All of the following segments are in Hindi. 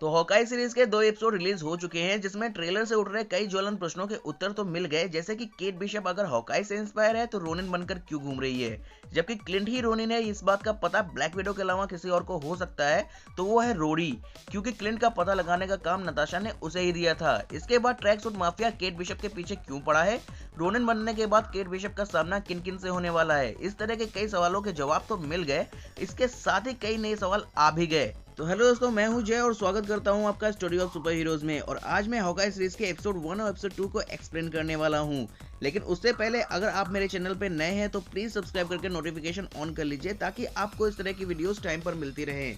तो हॉकाई सीरीज के 2 एपिसोड रिलीज हो चुके हैं, जिसमें ट्रेलर से उठ रहे कई ज्वलन प्रश्नों के उत्तर तो मिल गए, जैसे कि केट बिशप अगर हॉकाई से इंस्पायर है तो रोनिन बनकर क्यों घूम रही है, जबकि क्लिंट ही रोनिन है इस बात का पता ब्लैक विडो के अलावा किसी और को हो सकता है तो वो है रोडी, क्योंकि क्लिंट का पता लगाने का काम नताशा ने उसे ही दिया था। इसके बाद track suit mafia Kate Bishop के पीछे क्यों पड़ा है, रोनिन बनने के बाद केट बिशप का सामना किन किन से होने वाला है, इस तरह के कई सवालों के जवाब तो मिल गए, इसके साथ ही कई नए सवाल आ भी गए। तो हेलो दोस्तों, मैं हूं जय और स्वागत करता हूं आपका स्टोरी ऑफ सुपर हीरोज में। और आज मैं हॉकाई सीरीज के एपिसोड 1 और एपिसोड 2 को एक्सप्लेन करने वाला हूं। लेकिन उससे पहले अगर आप मेरे चैनल पे नए हैं तो प्लीज सब्सक्राइब करके नोटिफिकेशन ऑन कर लीजिए, ताकि आपको इस तरह की वीडियोस टाइम पर मिलती रहे।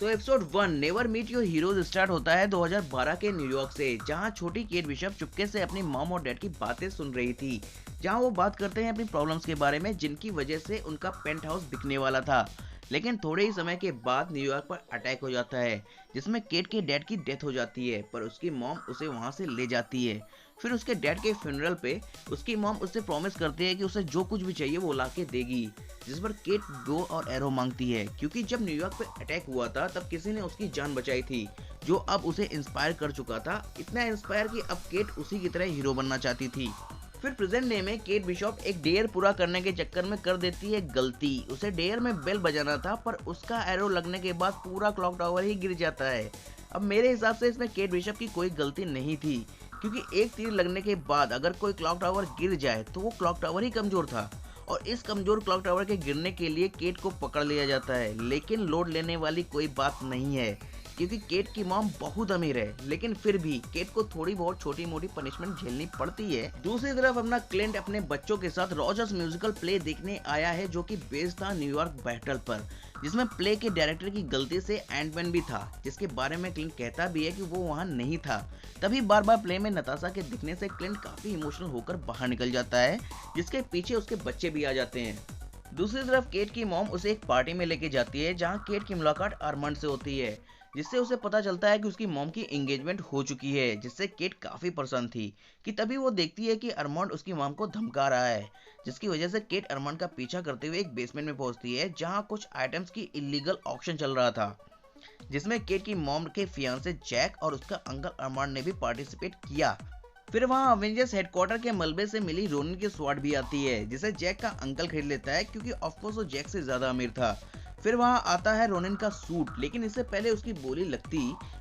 तो episode 1 never meet your heroes start होता है 2012 के न्यूयॉर्क से, जहां छोटी केट बिशप चुपके से अपनी मॉम और डैड की बातें सुन रही थी, जहां वो बात करते हैं अपनी प्रॉब्लम्स के बारे में, जिनकी वजह से उनका पेंट हाउस बिकने वाला था। लेकिन थोड़े ही समय के बाद न्यूयॉर्क पर अटैक हो जाता है, जिसमें केट के डैड की डेथ हो जाती है, पर उसकी मॉम उसे वहां से ले जाती है। फिर उसके डैड के फ्यूनरल पे उसकी मॉम उससे प्रॉमिस करती है कि उसे जो कुछ भी चाहिए वो ला के देगी, जिस पर केट बो और एरो मांगती है, क्योंकि जब न्यूयॉर्क पे अटैक हुआ था तब किसी ने उसकी जान बचाई थी, जो अब उसे इंस्पायर कर चुका था, इतना इंस्पायर कि अब केट उसी की तरह हीरो बनना चाहती थी। फिर प्रेजेंट डे में केट बिशप एक डेयर पूरा करने के चक्कर में कर देती है गलती। उसे डेयर में बेल बजाना था, पर उसका एरो लगने के बाद पूरा क्लॉक टावर ही गिर जाता है। अब मेरे हिसाब से इसमें केट बिशप की कोई गलती नहीं थी, क्योंकि एक तीर लगने के बाद अगर कोई क्लॉक टावर गिर जाए तो वो क्लॉक टावर ही कमजोर था, और इस कमजोर क्लॉक टावर के गिरने के लिए केट को पकड़ लिया जाता है। लेकिन लोड लेने वाली कोई बात नहीं है, क्योंकि केट की मॉम बहुत अमीर है, लेकिन फिर भी केट को थोड़ी बहुत छोटी मोटी पनिशमेंट झेलनी पड़ती है। दूसरी तरफ अपना क्लिंट अपने बच्चों के साथ रॉजर्स म्यूजिकल प्ले देखने आया है, जो कि बेस्ड था न्यूयॉर्क बैटल पर, जिसमें प्ले के डायरेक्टर की गलती से एंटमैन भी था, जिसके बारे में क्लिंट कहता भी है कि वो वहां नहीं था। तभी बार बार प्ले में नताशा के दिखने से क्लिंट काफी इमोशनल होकर बाहर निकल जाता है, जिसके पीछे उसके बच्चे भी आ जाते हैं। दूसरी तरफ केट की मॉम उसे एक पार्टी में लेके जाती है, जहां केट की मुलाकात अरमांड से होती है, जिससे उसे पता चलता है कि उसकी मॉम की एंगेजमेंट हो चुकी है, जिससे केट काफी परेशान थी। कि तभी वो देखती है कि अरमांड उसकी मॉम को धमका रहा है, जिसकी वजह से केट अरमांड का पीछा करते हुए एक बेसमेंट में पहुंचती है, जहां कुछ आइटम्स की इलीगल ऑक्शन चल रहा था, जिसमें केट की मॉम के फियांसे जैक और उसका अंकल अरमांड ने भी पार्टिसिपेट किया। फिर वहां अवेंजर्स हेडक्वार्टर के मलबे से मिली रोनिन की स्वॉर्ड भी आती है, जिसे जैक का अंकल खरीद लेता है, क्योंकि ऑफकोर्स वो जैक से ज्यादा अमीर था। फिर वहां आता है रोनिन का सूट, लेकिन इससे पहले उसकी बोली लगती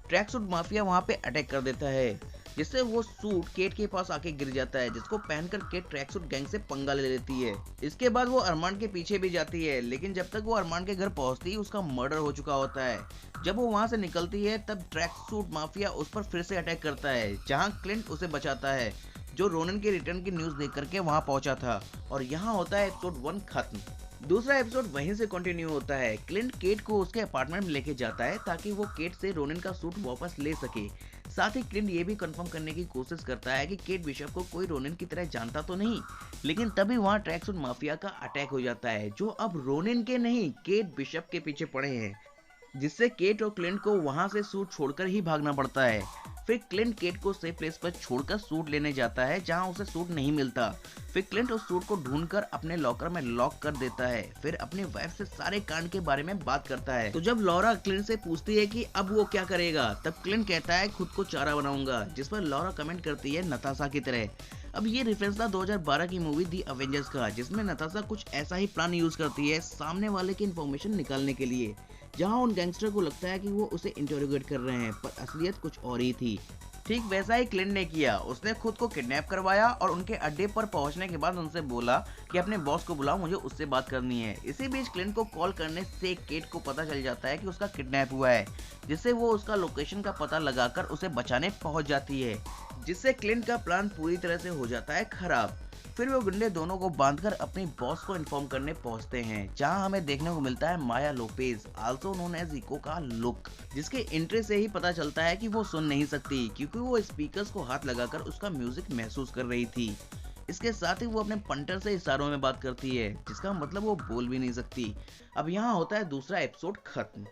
ट्रैक सूट माफिया वहां पे अटैक कर देता है, जिससे वो सूट केट के पास आके गिर जाता है, जिसको पहनकर केट ट्रैक सूट गैंग से पंगा ले लेती है। इसके बाद वो अरमांड के पीछे भी जाती है, लेकिन जब तक वो अरमांड के घर पहुंचती है उसका मर्डर हो चुका होता है। जब वो वहां से निकलती है तब ट्रैक सूट माफिया उस पर फिर से अटैक करता है, जहां क्लिंट उसे बचाता है, जो रोनिन के रिटर्न की न्यूज देख करके वहां पहुंचा था। और यहाँ होता है एपिसोड 1 खत्म। दूसरा एपिसोड वहीं से कंटिन्यू होता है। क्लिंट केट को उसके अपार्टमेंट में लेके जाता है, ताकि वो केट से रोनिन का सूट वापस ले सके। साथ ही क्लिंट ये भी कंफर्म करने की कोशिश करता है कि केट बिशप को कोई रोनिन की तरह जानता तो नहीं। लेकिन तभी वहां ट्रैक सूट माफिया का अटैक हो जाता है, जो अब रोनिन के नहीं केट बिशप के पीछे पड़े हैं, जिससे केट और क्लिंट को वहां से सूट छोड़कर ही भागना पड़ता है। फिर क्लिंट केट को सेफ प्लेस पर छोड़कर सूट लेने जाता है, जहां उसे सूट नहीं मिलता। फिर क्लिंट उस सूट को ढूंढकर अपने लॉकर में लॉक कर देता है। फिर अपनी वाइफ से सारे कांड के बारे में बात करता है। तो जब लॉरा क्लिंट से पूछती है कि अब वो क्या करेगा, तब क्लिंट कहता है खुद को चारा बनाऊंगा, जिस पर लॉरा कमेंट करती है नताशा की तरह। अब ये रेफरेंस था 2012 की मूवी दी अवेंजर्स का, जिसमें नताशा कुछ ऐसा ही प्लान यूज करती है सामने वाले की इन्फॉर्मेशन निकालने के लिए, जहां उन गैंगस्टर को लगता है कि वो उसे इंटरोगेट कर रहे हैं, पर असलियत कुछ और ही थी। ठीक वैसा ही क्लिंट ने किया। उसने खुद को किडनैप करवाया और उनके अड्डे पर पहुंचने के बाद उनसे बोला कि अपने बॉस को बुलाओ, मुझे उससे बात करनी है। इसी बीच क्लिंट को कॉल करने से केट को पता चल जाता है कि उसका किडनैप हुआ है, जिससे वो उसका लोकेशन का पता लगाकर उसे बचाने पहुंच जाती है, जिससे क्लिंट का प्लान पूरी तरह से हो जाता है खराब। फिर वो गुंडे दोनों को बांधकर अपनी बॉस को इन्फॉर्म करने पहुंचते हैं, जहां हमें देखने को मिलता है Maya Lopez, also known as Echo का लुक, जिसके एंट्री से ही पता चलता है कि वो सुन नहीं सकती, क्योंकि वो स्पीकर्स को हाथ लगाकर उसका म्यूजिक महसूस कर रही थी। इसके साथ ही वो अपने पंटर से इशारों में बात करती है, जिसका मतलब वो बोल भी नहीं सकती। अब यहाँ होता है दूसरा एपिसोड खत्म।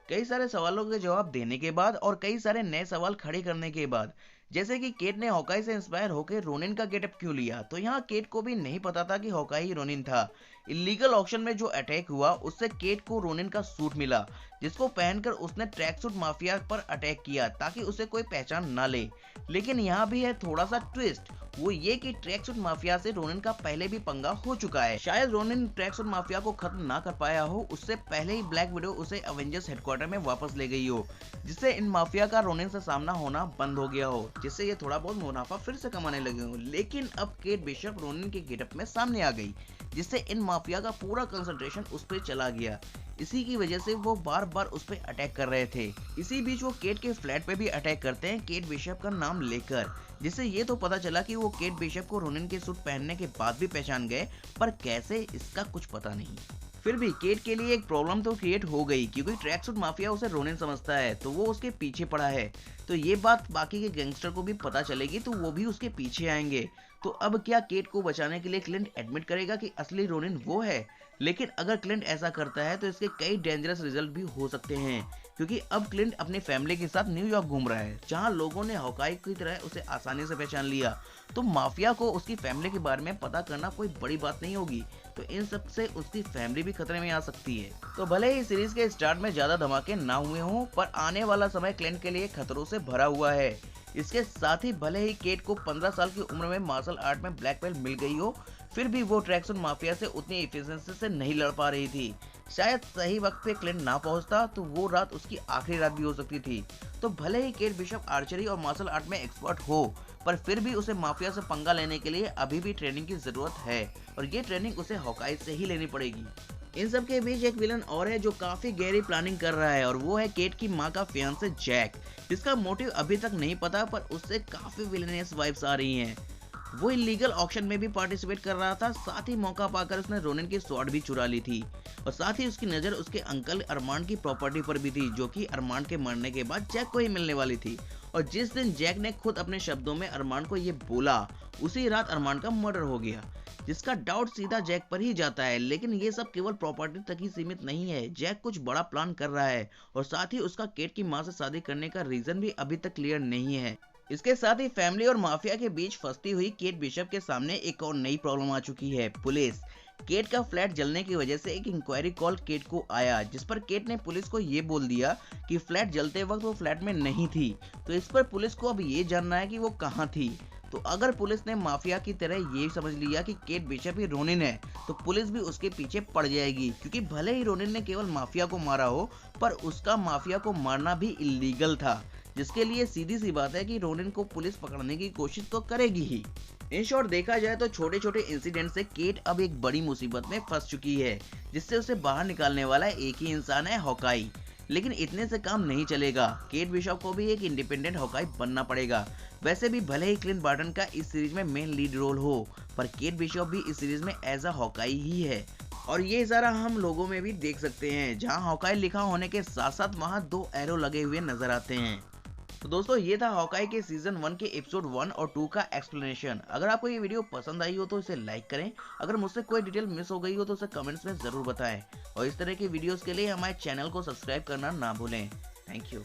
कई सारे सवालों के जवाब देने के बाद और कई सारे नए सवाल खड़े करने के बाद जैसे कि केट ने हॉकाई से इंस्पायर होकर रोनिन का गेटअप क्यों लिया, तो यहाँ केट को भी नहीं पता था कि हॉकाई ही रोनिन था। इलीगल ऑक्शन में जो अटैक हुआ उससे केट को रोनिन का सूट मिला, जिसको पहनकर उसने ट्रैक सूट माफिया पर अटैक किया ताकि उसे कोई पहचान ना ले। लेकिन यहाँ भी है थोड़ा सा ट्विस्ट, वो ये कि ट्रैक सूट माफिया से रोनिन का पहले भी पंगा हो चुका है। शायद रोनिन ट्रैक सूट माफिया को खत्म ना कर पाया हो, उससे पहले ही ब्लैक विडो उसे अवेंजर्स हेडक्वार्टर में वापस ले गई हो, जिससे इन माफिया का रोनिन से सामना होना बंद हो गया हो, जिससे ये थोड़ा बहुत मुनाफा फिर से कमाने लगे हो। लेकिन अब केट बिशप रोनिन के गेटअप में सामने आ गई, जिससे इन माफिया का पूरा कंसंट्रेशन उस पर चला गया। इसी की वजह से वो बार बार उस पर अटैक कर रहे थे। इसी बीच वो केट के फ्लैट पे भी अटैक करते हैं केट बिशप का नाम लेकर, जिससे ये तो पता चला कि वो केट बिशप को रोनिन के सूट पहनने के बाद भी पहचान गए, पर कैसे इसका कुछ पता नहीं। फिर भी केट के लिए एक प्रॉब्लम तो क्रिएट हो गई, क्योंकि ट्रैक सूट माफिया उसे रोनिन समझता है, तो वो उसके पीछे पड़ा है। तो ये बात बाकी के गैंगस्टर को भी पता चलेगी, तो वो भी उसके पीछे आएंगे। तो अब क्या केट को बचाने के लिए क्लिंट एडमिट करेगा कि असली रोनिन वो है? लेकिन अगर क्लिंट ऐसा करता है तो इसके कई डेंजरस रिजल्ट भी हो सकते हैं, क्योंकि अब क्लिंट अपनी फैमिली के साथ न्यूयॉर्क घूम रहा है, जहां लोगों ने हॉकाई की तरह उसे आसानी से पहचान लिया। तो माफिया को उसकी फैमिली के बारे में पता करना कोई बड़ी बात नहीं होगी, तो इन सब से उसकी फैमिली भी खतरे में आ सकती है। तो भले ही सीरीज के स्टार्ट में ज्यादा धमाके ना हुए हों, पर आने वाला समय क्लिंट के लिए खतरों से भरा हुआ है। इसके साथ ही भले ही केट को 15 साल की उम्र में मार्शल आर्ट में ब्लैक बेल्ट मिल गई हो, फिर भी वो ट्रैकसूट माफिया से उतनी एफिशिएंसी से नहीं लड़ पा रही थी। शायद सही वक्त पे क्लिंट ना पहुंचता तो वो रात उसकी आखिरी रात भी हो सकती थी। तो भले ही केट बिशप आर्चरी और मार्शल आर्ट में एक्सपर्ट हो, पर फिर भी उसे माफिया से पंगा लेने के लिए अभी भी ट्रेनिंग की जरूरत है, और ये ट्रेनिंग उसे हॉकाई से ही लेनी पड़ेगी। इन सब के बीच एक विलन और है जो काफी गहरी प्लानिंग कर रहा है, और वो है केट की माँ का फियांसे जैक, जिसका मोटिव अभी तक नहीं पता, पर उससे काफी विलेनियस वाइब्स आ रही हैं। वो इलीगल ऑक्शन में भी पार्टिसिपेट कर रहा था, साथ ही मौका पाकर उसने रोनिन की स्वॉर्ड भी चुरा ली थी, और साथ ही उसकी नजर उसके अंकल अरमान की प्रॉपर्टी पर भी थी, जो कि अरमान के मरने के बाद जैक को ही मिलने वाली थी। और जिस दिन जैक ने खुद अपने शब्दों में अरमान को ये बोला, उसी रात अरमान का मर्डर हो गया, जिसका डाउट सीधा जैक पर ही जाता है। लेकिन ये सब केवल प्रॉपर्टी तक ही सीमित नहीं है, जैक कुछ बड़ा प्लान कर रहा है, और साथ ही उसका केट की मां से शादी करने का रीजन भी अभी तक क्लियर नहीं है। इसके साथ ही फैमिली और माफिया के बीच फंसती हुई केट बिशप के सामने एक और नई प्रॉब्लम आ चुकी है, पुलिस। केट का फ्लैट जलने की वजह से एक इंक्वायरी कॉल केट को आया, जिस पर केट ने पुलिस को ये बोल दिया कि फ्लैट जलते वक्त वो फ्लैट में नहीं थी। तो इस पर पुलिस को अब ये जानना है कि वो कहाँ थी। तो अगर पुलिस ने माफिया की तरह ये समझ लिया कि केट बिशप ही रोनिन है, तो पुलिस भी उसके पीछे पड़ जाएगी, क्योंकि भले ही रोनिन ने केवल माफिया को मारा हो, पर उसका माफिया को मारना भी इलीगल था, जिसके लिए सीधी सी बात है कि रोनिन को पुलिस पकड़ने की कोशिश तो करेगी ही। इन शॉर्ट देखा जाए तो छोटे छोटे इंसिडेंट से केट अब एक बड़ी मुसीबत में फंस चुकी है, जिससे उसे बाहर निकालने वाला एक ही इंसान है, हॉकाई। लेकिन इतने से काम नहीं चलेगा, केट बिशप को भी एक इंडिपेंडेंट हॉकाई बनना पड़ेगा। वैसे भी भले ही क्लिंट बार्टन का इस सीरीज में मेन लीड रोल हो, पर केट बिशप भी इस सीरीज में एज अ हॉकाई ही है, और ये इशारा हम लोगों में भी देख सकते हैं, जहां हॉकाई लिखा होने के साथ साथ वहां 2 एरो लगे हुए नजर आते हैं। तो दोस्तों ये था हॉकाई के सीजन 1 के एपिसोड 1 और 2 का एक्सप्लेनेशन। अगर आपको ये वीडियो पसंद आई हो तो इसे लाइक करें, अगर मुझसे कोई डिटेल मिस हो गई हो तो उसे कमेंट्स में जरूर बताएं, और इस तरह की वीडियोस के लिए हमारे चैनल को सब्सक्राइब करना ना भूलें। Thank you.